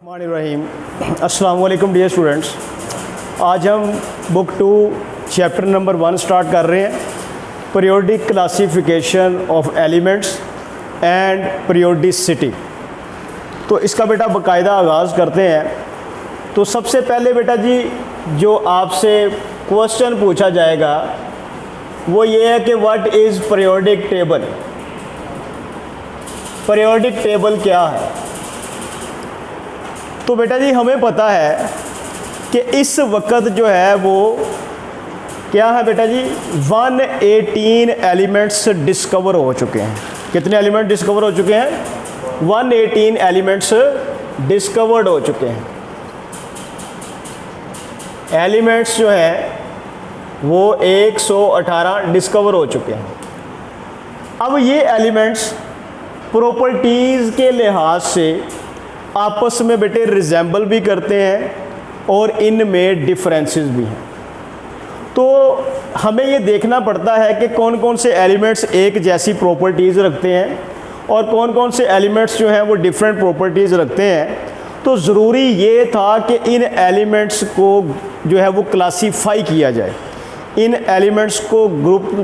रहीम। अस्सलाम वालेकुम dear students. आज हम बुक 2 चैप्टर नंबर 1 स्टार्ट कर रहे हैं, periodic classification of elements and periodicity. तो इसका बेटा बाकायदा आगाज़ करते हैं। तो सबसे पहले बेटा जी जो आपसे क्वेश्चन पूछा जाएगा वो ये है कि what is periodic table. Periodic table क्या है? तो बेटा जी हमें पता है कि इस वक्त जो है वो क्या है बेटा जी, 118 एलिमेंट्स डिस्कवर हो चुके हैं। कितने एलिमेंट डिस्कवर हो चुके हैं? 118 एलिमेंट्स डिस्कवर्ड हो चुके हैं। एलिमेंट्स जो है वो 118 डिस्कवर हो चुके हैं। अब ये एलिमेंट्स प्रॉपर्टीज़ के लिहाज से आपस में बेटे रिजेंबल भी करते हैं और इनमें डिफरेंसेस भी हैं। तो हमें ये देखना पड़ता है कि कौन कौन से एलिमेंट्स एक जैसी प्रॉपर्टीज़ रखते हैं और कौन कौन से एलिमेंट्स जो हैं वो डिफरेंट प्रॉपर्टीज़ रखते हैं। तो ज़रूरी ये था कि इन एलिमेंट्स को जो है वो क्लासीफाई किया जाए, इन एलिमेंट्स को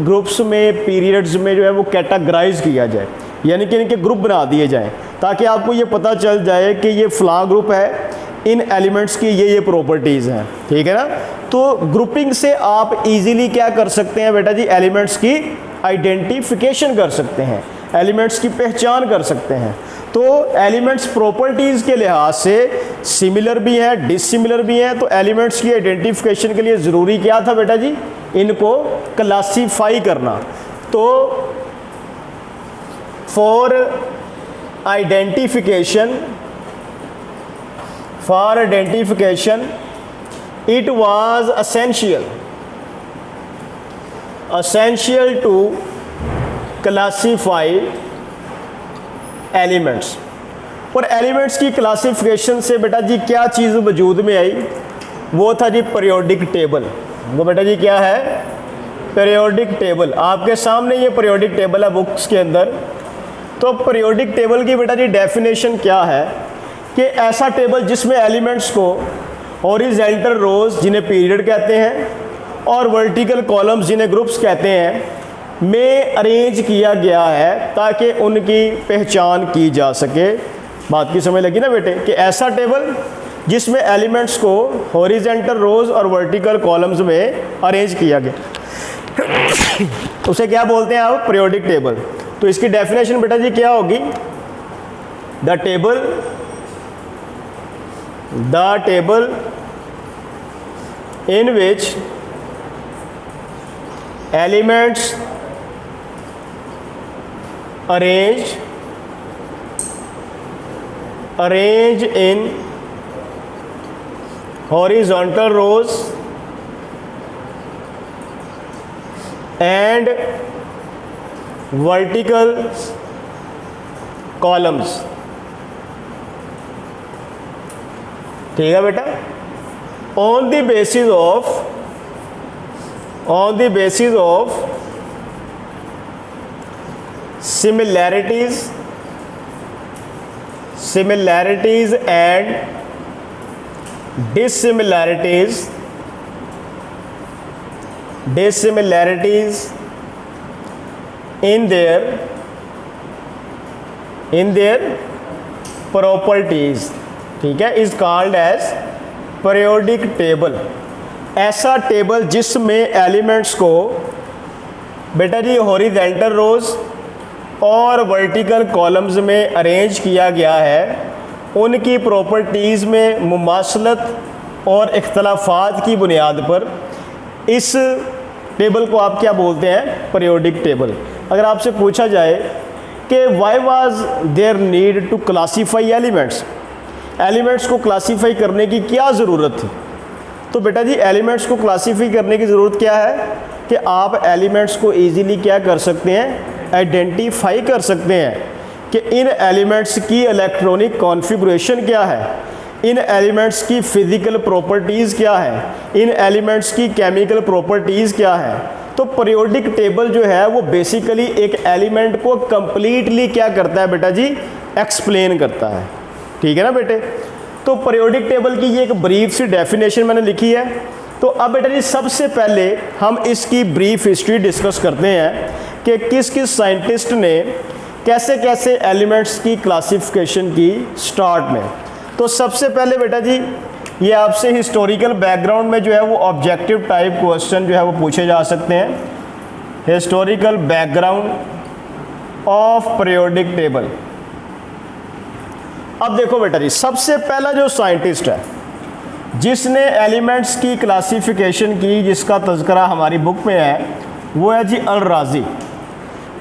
ग्रुप्स में, पीरियड्स में जो है वो कैटेगराइज किया जाए, यानी कि इनके ग्रुप बना दिए जाएं ताकि आपको ये पता चल जाए कि ये फ़लाँ ग्रुप है, इन एलिमेंट्स की ये प्रॉपर्टीज़ हैं। ठीक है ना? तो ग्रुपिंग से आप इजीली क्या कर सकते हैं बेटा जी, एलिमेंट्स की आइडेंटिफिकेशन कर सकते हैं, एलिमेंट्स की पहचान कर सकते हैं। तो एलिमेंट्स प्रॉपर्टीज़ के लिहाज से सिमिलर भी हैं, डिसिमिलर भी हैं। तो एलिमेंट्स की आइडेंटिफिकेशन के लिए ज़रूरी क्या था बेटा जी, इनको क्लासीफाई करना। तो for identification it was essential to classify elements। और एलिमेंट्स की क्लासिफिकेशन से बेटा जी क्या चीज़ वजूद में आई? वो था जी पीरियोडिक टेबल। वो बेटा जी क्या है? Periodic table. आपके सामने ये पीरियोडिक टेबल है बुक्स के अंदर। तो पीरियोडिक टेबल की बेटा जी डेफिनेशन क्या है कि ऐसा टेबल जिसमें एलिमेंट्स को हॉरिजॉन्टल रोज जिन्हें पीरियड कहते हैं और वर्टिकल कॉलम्स जिन्हें ग्रुप्स कहते हैं में अरेंज किया गया है ताकि उनकी पहचान की जा सके। बात की समझ लगी ना बेटे, कि ऐसा टेबल जिसमें एलिमेंट्स को हॉरिजॉन्टल रोज और वर्टिकल कॉलम्स में अरेंज किया गया उसे क्या बोलते हैं आप? Periodic table. तो इसकी डेफिनेशन बेटा जी क्या होगी? The table in which elements arrange in horizontal rows and vertical columns. ठीक है बेटा? On the basis of similarities and dissimilarities in their properties, ठीक है, is called as periodic table. ऐसा टेबल जिसमें एलिमेंट्स को बेटा जी हॉरिजॉन्टल रोज और वर्टिकल कॉलम्स में अरेंज किया गया है, उनकी प्रॉपर्टीज़ में मुमासलत और इख्तलाफात की बुनियाद पर इस टेबल को आप क्या बोलते हैं? Periodic table. अगर आपसे पूछा जाए कि why was there need to classify elements को क्लासीफाई करने की क्या ज़रूरत थी? तो बेटा जी एलिमेंट्स को क्लासीफाई करने की ज़रूरत क्या है कि आप एलिमेंट्स को ईजीली क्या कर सकते हैं? आइडेंटिफाई कर सकते हैं कि इन एलिमेंट्स की इलेक्ट्रॉनिक कॉन्फ़िगरेशन क्या है, इन एलिमेंट्स की फ़िज़िकल प्रॉपर्टीज़ क्या है, इन एलिमेंट्स की केमिकल प्रॉपर्टीज़ क्या है। तो पीरियोडिक टेबल जो है वो बेसिकली एक एलिमेंट को कंप्लीटली क्या करता है बेटा जी, एक्सप्लेन करता है। ठीक है ना बेटे। तो पीरियोडिक टेबल की ये एक ब्रीफ सी डेफिनेशन मैंने लिखी है। तो अब बेटा जी सबसे पहले हम इसकी ब्रीफ हिस्ट्री डिस्कस करते हैं कि किस किस साइंटिस्ट ने कैसे कैसे एलिमेंट्स की क्लासिफिकेशन की स्टार्ट में। तो सबसे पहले बेटा जी ये आपसे हिस्टोरिकल बैकग्राउंड में जो है वो ऑब्जेक्टिव टाइप क्वेश्चन जो है वो पूछे जा सकते हैं। Historical background of periodic table. अब देखो बेटा जी सबसे पहला जो साइंटिस्ट है जिसने एलिमेंट्स की क्लासिफिकेशन की, जिसका तज़करा हमारी बुक में है, वो है जी अल-राज़ी।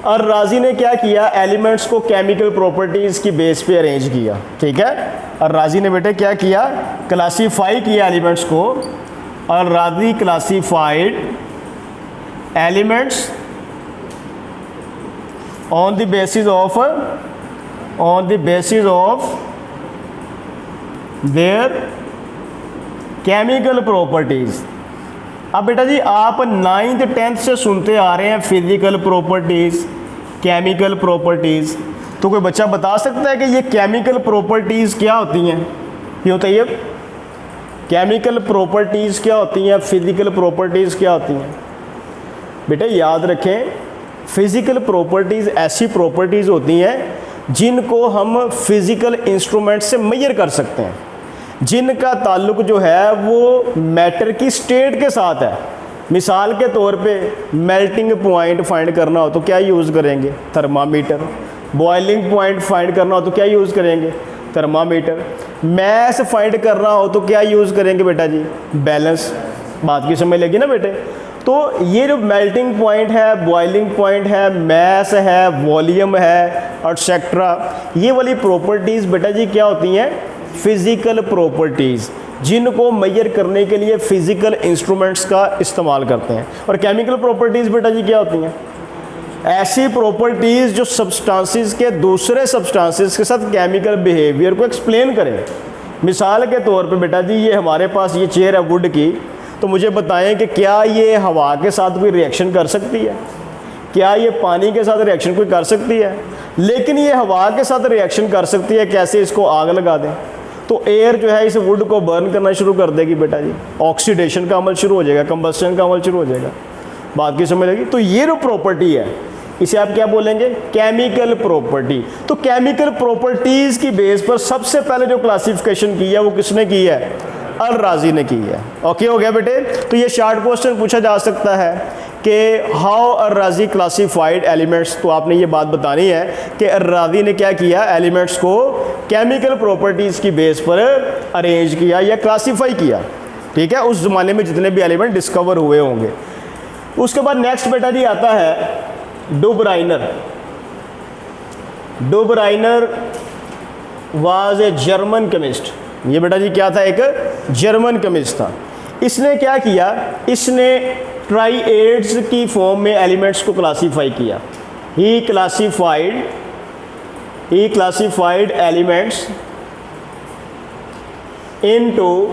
अल-राज़ी ने क्या किया, एलिमेंट्स को केमिकल प्रॉपर्टीज़ की बेस पे अरेंज किया। ठीक है, अल-राज़ी ने बेटे क्या किया, क्लासीफाई किया एलिमेंट्स को। Al-Razi classified elements on the basis of their chemical properties. अब बेटा जी आप 9th 10th से सुनते आ रहे हैं फिजिकल प्रॉपर्टीज़, केमिकल प्रॉपर्टीज़। तो कोई बच्चा बता सकता है कि ये केमिकल प्रॉपर्टीज़ क्या होती हैं? ये बताइए, केमिकल प्रॉपर्टीज़ क्या होती हैं, फिजिकल प्रॉपर्टीज़ क्या होती हैं? बेटा याद रखें, फिजिकल प्रॉपर्टीज़ ऐसी प्रॉपर्टीज़ होती हैं जिनको हम फिज़िकल इंस्ट्रूमेंट से मेजर कर सकते हैं, जिनका ताल्लुक जो है वो मैटर की स्टेट के साथ है। मिसाल के तौर पे मेल्टिंग पॉइंट फाइंड करना हो तो क्या यूज़ करेंगे, थर्मामीटर। बॉइलिंग पॉइंट फाइंड करना हो तो क्या यूज़ करेंगे, थर्मामीटर। मैस फाइंड करना हो तो क्या यूज़ करेंगे बेटा जी, बैलेंस। बात की समझ लगी ना बेटे? तो ये जो मेल्टिंग पॉइंट है, बॉइलिंग पॉइंट है, मैस है, वॉल्यूम है एटसेट्रा, ये वाली प्रॉपर्टीज़ बेटा जी क्या होती हैं, फिज़िकल प्रॉपर्टीज़, जिनको मेजर करने के लिए फ़िज़िकल इंस्ट्रूमेंट्स का इस्तेमाल करते हैं। और केमिकल प्रॉपर्टीज़ बेटा जी क्या होती हैं, ऐसी प्रॉपर्टीज़ जो सब्सटेंसेस के दूसरे सब्सटेंसेस के साथ केमिकल बिहेवियर को एक्सप्लेन करें। मिसाल के तौर पे बेटा जी ये हमारे पास ये चेयर है वुड की, तो मुझे बताएं कि क्या ये हवा के साथ कोई रिएक्शन कर सकती है, क्या ये पानी के साथ रिएक्शन कोई कर सकती है? लेकिन ये हवा के साथ रिएक्शन कर सकती है। कैसे? इसको आग लगा दें तो एयर जो है इस वुड को बर्न करना शुरू कर देगी बेटा जी, ऑक्सीडेशन का अमल शुरू हो जाएगा, कंबस्शन का अमल शुरू हो जाएगा। बात की समझ लगी? तो ये जो प्रॉपर्टी है इसे आप क्या बोलेंगे, केमिकल प्रॉपर्टी। तो केमिकल प्रॉपर्टीज़ की बेस पर सबसे पहले जो क्लासिफिकेशन की है वो किसने की है, अल-राज़ी ने की है। ओके हो गया बेटे? तो ये शार्ट क्वेश्चन पूछा जा सकता है कि हाउ अल-राज़ी क्लासिफाइड एलिमेंट्स। तो आपने ये बात बतानी है कि अल-राज़ी ने क्या किया, एलिमेंट्स को केमिकल प्रॉपर्टीज़ की बेस पर अरेंज किया या क्लासीफाई किया। ठीक है, उस ज़माने में जितने भी एलिमेंट डिस्कवर हुए होंगे। उसके बाद नेक्स्ट बेटा जी आता है डुबराइनर। डुबराइनर वाज ए जर्मन केमिस्ट। ये बेटा जी क्या था, एक जर्मन केमिस्ट था। इसने क्या किया, इसने ट्राइएड्स की फॉर्म में एलिमेंट्स को क्लासीफाई किया। He classified elements into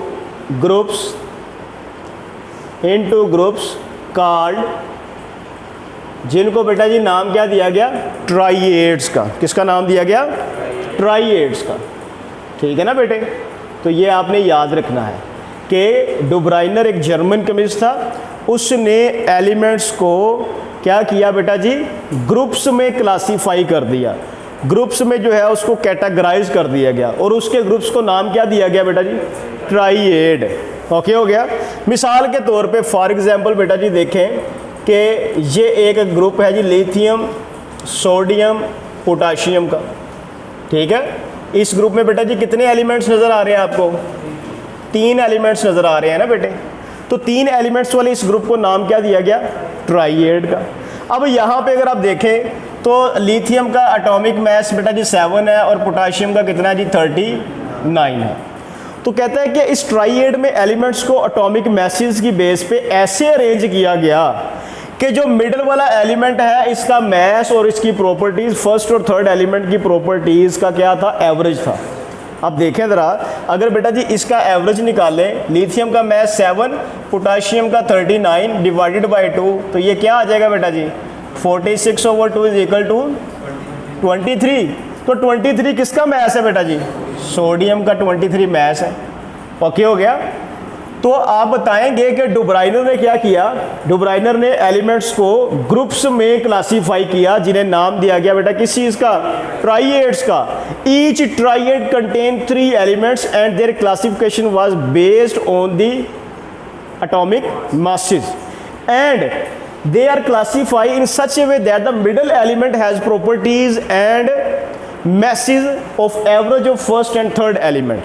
groups called, जिनको बेटा जी नाम क्या दिया गया, ट्राइएड्स का। किसका नाम दिया गया, ट्राइएड्स का। ठीक है ना बेटे? तो ये आपने याद रखना है कि डुबराइनर एक जर्मन केमिस्ट था। उसने एलिमेंट्स को क्या किया बेटा जी, ग्रुप्स में क्लासीफाई कर दिया। ग्रुप्स में जो है उसको कैटेगराइज कर दिया गया और उसके ग्रुप्स को नाम क्या दिया गया बेटा जी, ट्राइएड। ओके हो गया? मिसाल के तौर पे फॉर एग्जांपल बेटा जी देखें कि ये एक ग्रुप है जी लिथियम, सोडियम, पोटाशियम का। ठीक है, इस ग्रुप में बेटा जी कितने एलिमेंट्स नज़र आ रहे हैं आपको, 3 एलिमेंट्स नज़र आ रहे हैं ना बेटे? तो 3 एलिमेंट्स वाले इस ग्रुप को नाम क्या दिया गया, ट्राइएड का। अब यहाँ पे अगर आप देखें तो लिथियम का एटॉमिक मास बेटा जी 7 है और पोटाशियम का कितना है जी 39 है। तो कहता है कि इस ट्राइएड में एलिमेंट्स को एटॉमिक मासेस की बेस पे ऐसे अरेंज किया गया कि जो मिडल वाला एलिमेंट है इसका मास और इसकी प्रॉपर्टीज़, फर्स्ट और थर्ड एलिमेंट की प्रॉपर्टीज़ का क्या था, एवरेज था। अब देखें ज़रा, अगर बेटा जी इसका एवरेज निकालें, लिथियम का मास 7, पोटाशियम का 39 डिवाइडेड बाई 2, तो ये क्या आ जाएगा बेटा जी, 46/2 इज इक्वल टू 23। तो 23 किसका मास है बेटा जी, सोडियम का 23 मास है। ओके हो गया। तो आप बताएंगे कि डुब्राइनर ने क्या किया। डुब्राइनर ने एलिमेंट्स को ग्रुप्स में क्लासीफाई किया जिन्हें नाम दिया गया बेटा किस चीज़ का, ट्राइएड्स का। Each triad contain 3 elements and there classification was based on the atomic masses and they are classified in such a way that the middle element has properties and masses of average of first and third element।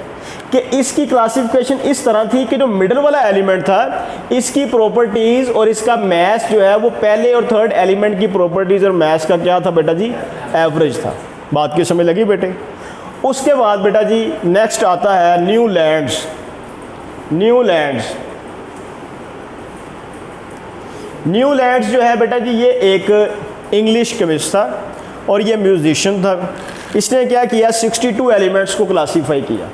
कि इसकी classification इस तरह थी कि जो middle वाला element था इसकी प्रॉपर्टीज और इसका मैस जो है वो पहले और थर्ड एलिमेंट की प्रॉपर्टीज और मैस का क्या था बेटा जी, एवरेज था। बात की समझ लगी बेटे। उसके बाद बेटा जी नेक्स्ट आता है न्यू लैंड्स। न्यू लैंड्स जो है बेटा जी ये एक इंग्लिश केमिस्ट था और ये म्यूजिशियन था। इसने क्या किया, 62 एलिमेंट्स को क्लासीफाई किया।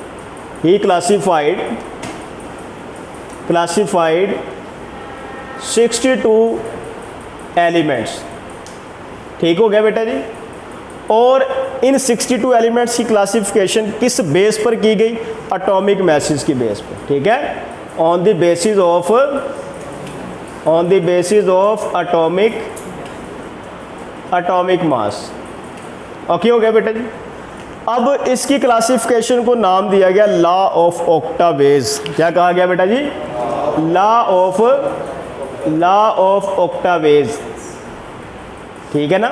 He classified 62 elements. ठीक हो गया बेटा जी। और इन 62 एलिमेंट्स की क्लासिफिकेशन किस बेस पर की गई, एटॉमिक मैसेज की बेस पर। ठीक है, on the basis of atomic mass. Okay हो गया बेटा जी। अब इसकी क्लासिफिकेशन को नाम दिया गया लॉ ऑफ ऑक्टावेज। क्या कहा गया बेटा जी, लॉ ऑफ ऑक्टावेज। ठीक है ना।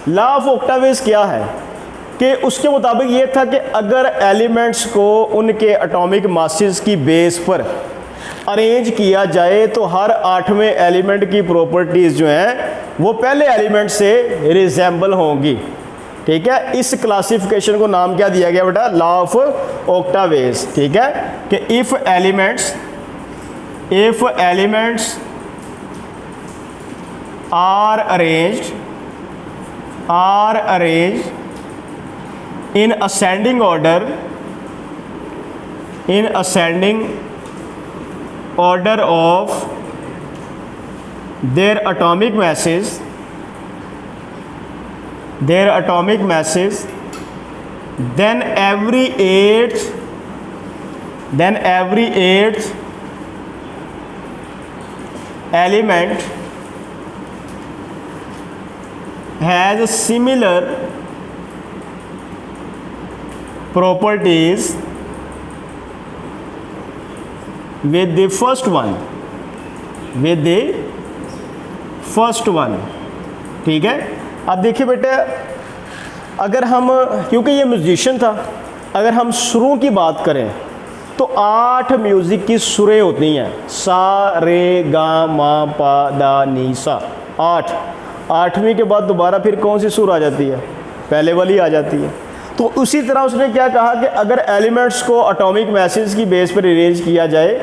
लॉ ऑफ ऑक्टावेज क्या है कि उसके मुताबिक ये था कि अगर एलिमेंट्स को उनके एटॉमिक मासेस की बेस पर अरेंज किया जाए तो हर 8वें एलिमेंट की प्रॉपर्टीज़ जो हैं वो पहले एलिमेंट से रिजेंबल होंगी। ठीक है, इस क्लासिफिकेशन को नाम क्या दिया गया बेटा, लॉ ऑफ ऑक्टावेज। ठीक है, कि if elements are arranged in ascending order of their atomic masses, then every eighth element has similar properties with the first one। ठीक है। अब देखिए बेटे, अगर हम, क्योंकि ये म्यूजिशियन था, अगर हम सुरों की बात करें तो 8 म्यूज़िक की सुरें होती हैं, सा रे गा मा पा दा नी सा। 8वीं के बाद दोबारा फिर कौन सी सुर आ जाती है, पहले वाली आ जाती है। तो उसी तरह उसने क्या कहा कि अगर एलिमेंट्स को एटॉमिक मैसेज की बेस पर अरेंज किया जाए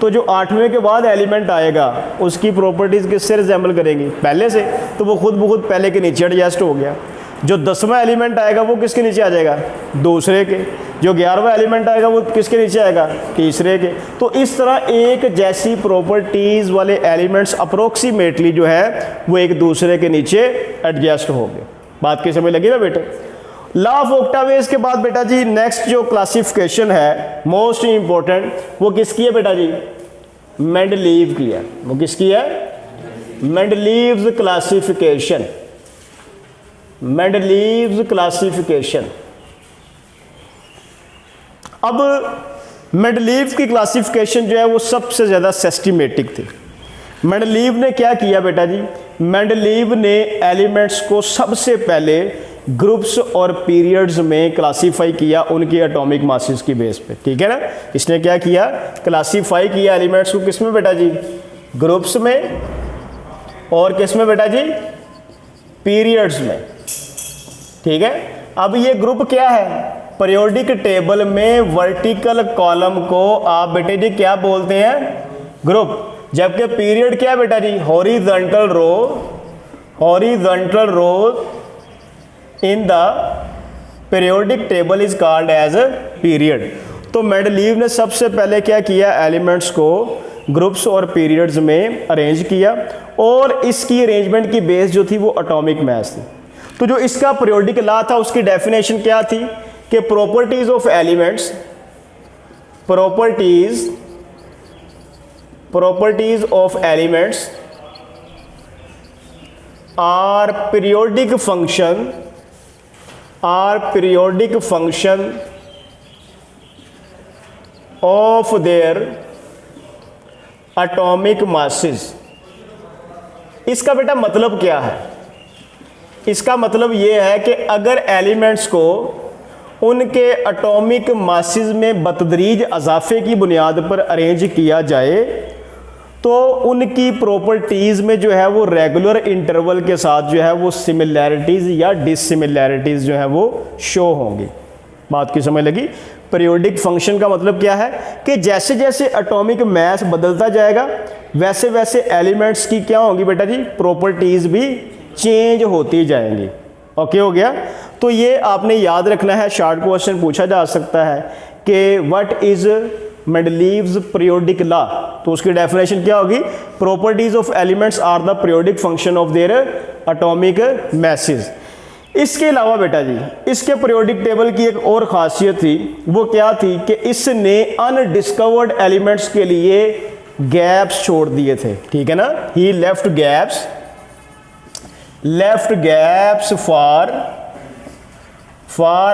तो जो 8वें के बाद एलिमेंट आएगा उसकी प्रॉपर्टीज़ किससे रिजेंबल करेंगी, पहले से। तो वो खुद ब खुद पहले के नीचे एडजस्ट हो गया। जो 10वां एलिमेंट आएगा वो किसके नीचे आ जाएगा, दूसरे के। जो 11वां एलिमेंट आएगा वो किसके नीचे आएगा, तीसरे के। तो इस तरह एक जैसी प्रॉपर्टीज़ वाले एलिमेंट्स अप्रोक्सीमेटली जो है वो एक दूसरे के नीचे एडजस्ट हो गए। बात की समझ लगी ना बेटे। लॉ ऑफ ऑक्टावेज के बाद बेटा जी नेक्स्ट जो क्लासिफिकेशन है मोस्ट इंपॉर्टेंट, वो किसकी है बेटा जी, मेंडलीव की है। वो किसकी है, मेंडलीव्स क्लासिफिकेशन। अब मेंडलीव की क्लासिफिकेशन जो है वो सबसे ज़्यादा सिस्टमेटिक थी। मेंडलीव ने क्या किया बेटा जी, मेंडलीव ने एलिमेंट्स को सबसे पहले ग्रुप्स और पीरियड्स में क्लासीफाई किया उनकी एटॉमिक मासेस की बेस पे। ठीक है ना। इसने क्या किया, क्लासीफाई किया एलिमेंट्स को किस में बेटा जी, ग्रुप्स में, और किस में बेटा जी, पीरियड्स में। ठीक है। अब ये ग्रुप क्या है, पीरियोडिक टेबल में वर्टिकल कॉलम को आप बेटे जी क्या बोलते हैं, ग्रुप। जबकि पीरियड क्या है बेटा जी, horizontal row in the periodic table is called as a period. तो मेंडलीव ने सबसे पहले क्या किया, एलिमेंट्स को ग्रुप्स और पीरियड्स में अरेंज किया और इसकी अरेंजमेंट की बेस जो थी वो एटॉमिक मास थी। तो जो इसका पीरियोडिक लॉ था उसकी डेफिनेशन क्या थी कि properties of elements, properties of elements are periodic function of their atomic masses. इसका बेटा मतलब क्या है? इसका मतलब ये है कि अगर एलिमेंट्स को उनके एटॉमिक मासेस में बतदरीज इजाफे की बुनियाद पर अरेंज किया जाए तो उनकी प्रॉपर्टीज़ में जो है वो रेगुलर इंटरवल के साथ जो है वो सिमिलैरिटीज़ या डिससिमिलैरिटीज़ जो है वो शो होंगी। बात की समझ लगी? पीरियोडिक फंक्शन का मतलब क्या है कि जैसे जैसे एटॉमिक मास बदलता जाएगा वैसे वैसे एलिमेंट्स की क्या होंगी बेटा जी, प्रॉपर्टीज़ भी चेंज होती जाएंगी। ओके हो गया? तो ये आपने याद रखना है, शॉर्ट क्वेश्चन पूछा जा सकता है कि what is Mendeleev's periodic law. तो उसकी डेफिनेशन क्या होगी? Properties of elements are the periodic function of their atomic masses. इसके अलावा बेटा जी इसके पीरियोडिक टेबल की एक और खासियत थी, वो क्या थी कि इसने अनडिस्कवर्ड एलिमेंट्स के लिए गैप्स छोड़ दिए थे। ठीक है ना? He left gaps for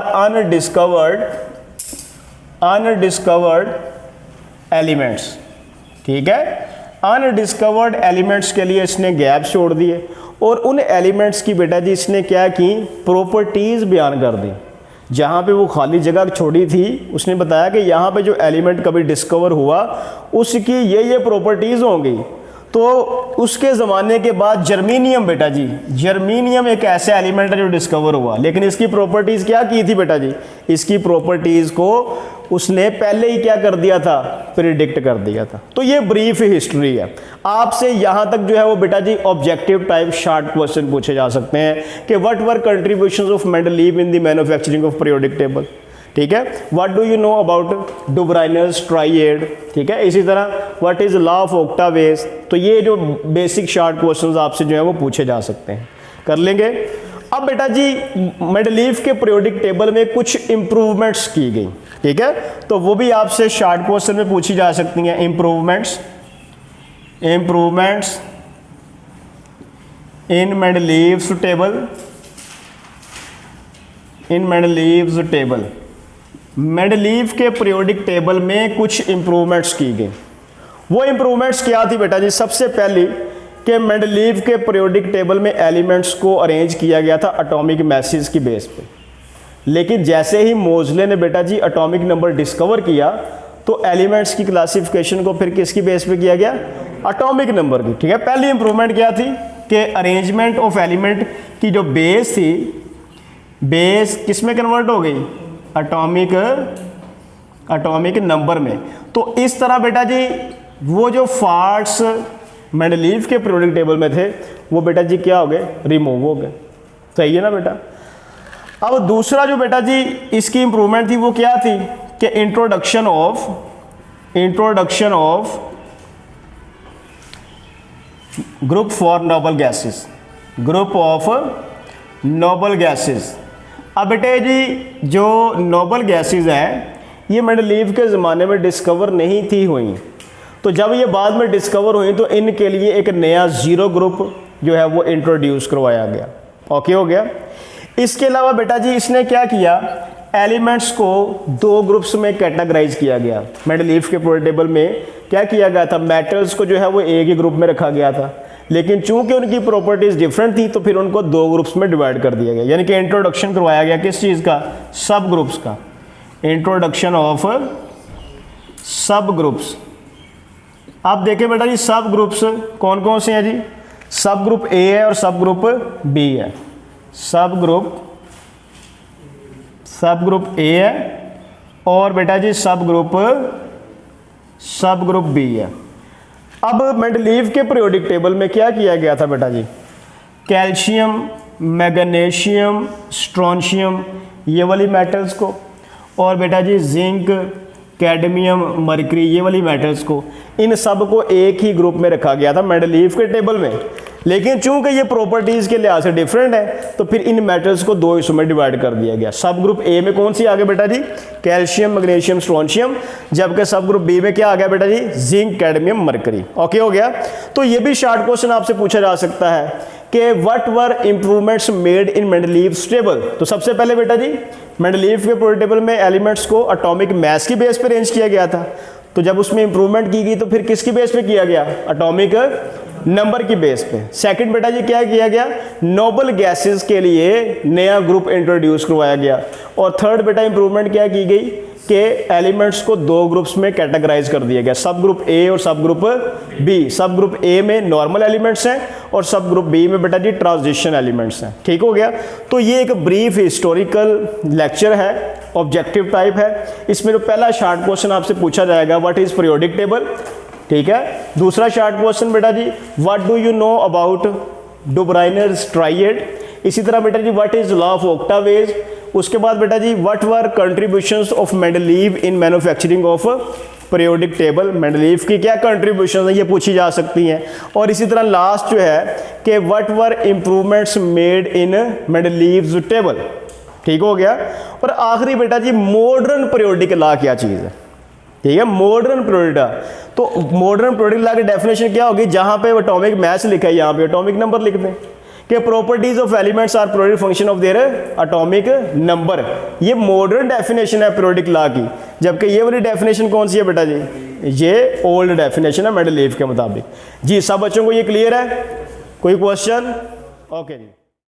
undiscovered elements. ठीक है? अनडिस्कवर्ड एलिमेंट्स के लिए इसने गैप्स छोड़ दिए और उन एलिमेंट्स की बेटा जी इसने क्या की, प्रॉपर्टीज़ बयान कर दी। जहाँ पे वो खाली जगह छोड़ी थी उसने बताया कि यहाँ पे जो एलिमेंट कभी डिस्कवर हुआ उसकी ये प्रॉपर्टीज़ होंगी। तो उसके ज़माने के बाद जर्मीनियम बेटा जी, जर्मीनियम एक ऐसा एलिमेंट है जो डिस्कवर हुआ, लेकिन इसकी प्रॉपर्टीज़ क्या की थी बेटा जी? इसकी प्रॉपर्टीज़ को उसने पहले ही क्या कर दिया था, प्रिडिक्ट कर दिया था। तो ये ब्रीफ हिस्ट्री है। आपसे यहाँ तक जो है वो बेटा जी ऑब्जेक्टिव टाइप शॉर्ट क्वेश्चन पूछे जा सकते हैं कि what were contributions of Mendeleev in the manufacturing of periodic table. ठीक है? What do you know about Dobereiner's triad. ठीक है? इसी तरह what is law of octaves. तो ये जो बेसिक शॉर्ट क्वेश्चंस आपसे जो है वो पूछे जा सकते हैं, कर लेंगे। अब बेटा जी मेंडलीव के पीरियोडिक टेबल में कुछ इंप्रूवमेंट्स की गई। ठीक है? तो वो भी आपसे शॉर्ट क्वेश्चन में पूछी जा सकती हैं। इंप्रूवमेंट्स इन मेंडलीव्स टेबल। मेंडलीव के पीरियोडिक टेबल में कुछ इंप्रूवमेंट्स की गई। वो इंप्रूवमेंट्स क्या थी बेटा जी? सबसे पहली कि मेंडलीव के पीरियोडिक टेबल में एलिमेंट्स को अरेंज किया गया था एटॉमिक मैसेज की बेस पे, लेकिन जैसे ही मोज़ले ने बेटा जी एटॉमिक नंबर डिस्कवर किया तो एलिमेंट्स की क्लासिफिकेशन को फिर किसकी बेस पे किया गया? एटॉमिक नंबर की। ठीक है? पहली इंप्रूवमेंट क्या थी कि अरेंजमेंट ऑफ एलिमेंट की जो बेस थी, बेस किस में कन्वर्ट हो गई? एटॉमिक नंबर में। तो इस तरह बेटा जी वो जो फॉल्ट्स मेंडलीव के पीरियोडिक टेबल में थे वो बेटा जी क्या हो गए? रिमूव हो गए। सही है ना बेटा? अब दूसरा जो बेटा जी इसकी इंप्रूवमेंट थी वो क्या थी कि introduction of group for noble gases, group of noble gases. अब बेटे जी जो नोबल गैसेस हैं ये मेंडलीव के ज़माने में डिस्कवर नहीं थी हुई, तो जब ये बाद में डिस्कवर हुई तो इनके लिए एक नया ज़ीरो ग्रुप जो है वो इंट्रोड्यूस करवाया गया। ओके हो गया? इसके अलावा बेटा जी इसने क्या किया, एलिमेंट्स को दो ग्रुप्स में कैटेगराइज किया गया। मेंडलीव के पीरियोडिक टेबल में क्या किया गया था, मेटल्स को जो है वो एक ही ग्रुप में रखा गया था, लेकिन चूंकि उनकी प्रॉपर्टीज डिफरेंट थी तो फिर उनको दो ग्रुप्स में डिवाइड कर दिया गया। यानी कि इंट्रोडक्शन करवाया गया किस चीज़ का, सब ग्रुप्स का, इंट्रोडक्शन ऑफ सब ग्रुप्स। आप देखें बेटा जी सब ग्रुप्स कौन कौन से हैं जी, सब ग्रुप ए है और सब ग्रुप बी है। सब ग्रुप ए है और बेटा जी सब ग्रुप बी है। अब मेंडलीव के पीरियोडिक टेबल में क्या किया गया था बेटा जी, कैल्शियम, मैग्नीशियम, स्ट्रोंशियम ये वाली मेटल्स को, और बेटा जी जिंक, कैडमियम, मरकरी ये वाली मेटल्स को, इन सब को एक ही ग्रुप में रखा गया था मेंडलीव के टेबल में। लेकिन चूंकि ये प्रॉपर्टीज़ के लिहाज से डिफरेंट है तो फिर इन मेटल्स को दो हिस्सों में डिवाइड कर दिया गया। सब ग्रुप ए में कौन सी आ गया बेटा जी, कैल्शियम मैग्नीशियम स्ट्रोंशियम, जबकि सब ग्रुप बी में क्या आ गया बेटा जी, जिंक कैडमियम मरकरी। ओके हो गया। तो ये भी शॉर्ट क्वेश्चन आपसे पूछा जा सकता है कि what were improvements made in Mendeleev's table. तो सबसे पहले बेटा जी मेंडलीव के पीरियोडिक टेबल में एलिमेंट्स को एटॉमिक मास की बेस पर अरेंज किया गया था, तो जब उसमें इंप्रूवमेंट की गई तो फिर किसकी बेस पे किया गया, एटॉमिक नंबर की बेस पे। सेकंड बेटा जी क्या किया गया, नोबल गैसेस के लिए नया ग्रुप इंट्रोड्यूस करवाया गया। और थर्ड बेटा इंप्रूवमेंट क्या की गई कि एलिमेंट्स को दो ग्रुप्स में कैटेगराइज कर दिया गया, सब ग्रुप ए और सब ग्रुप बी। सब ग्रुप ए में नॉर्मल एलिमेंट्स हैं और सब ग्रुप बी में बेटा जी ट्रांजिशन एलिमेंट्स हैं। ठीक हो गया। तो ये एक ब्रीफ हिस्टोरिकल लेक्चर है, ऑब्जेक्टिव टाइप है। इसमें जो पहला शॉर्ट क्वेश्चन आपसे पूछा जाएगा व्हाट इज पीरियोडिक टेबल, ठीक है। दूसरा शॉर्ट क्वेश्चन बेटा जी what do you know about Dobereiner's triad. इसी तरह बेटा जी what is law of octaves. उसके बाद बेटा जी what were contributions of Mendeleev in manufacturing of periodic table. Mendeleev की क्या कंट्रीब्यूशन है ये पूछी जा सकती हैं। और इसी तरह लास्ट जो है कि what were improvements made in Mendeleev's table. ठीक हो गया। और आखिरी बेटा जी मॉडर्न पीरियोडिक लॉ क्या चीज़ है, ठीक है, मॉडर्न पीरियोडिक। तो मॉडर्न पीरियोडिक लॉ की डेफिनेशन क्या होगी, जहां पे एटॉमिक मास लिखा है यहाँ पे एटॉमिक नंबर लिख दें कि properties of elements are periodic function of their atomic number. ये मॉडर्न डेफिनेशन है पीरियोडिक लॉ की, जबकि ये वाली डेफिनेशन कौन सी है बेटा जी, ये ओल्ड डेफिनेशन है मेंडलीव के मुताबिक। जी सब बच्चों को ये क्लियर है, कोई क्वेश्चन? ओके जी।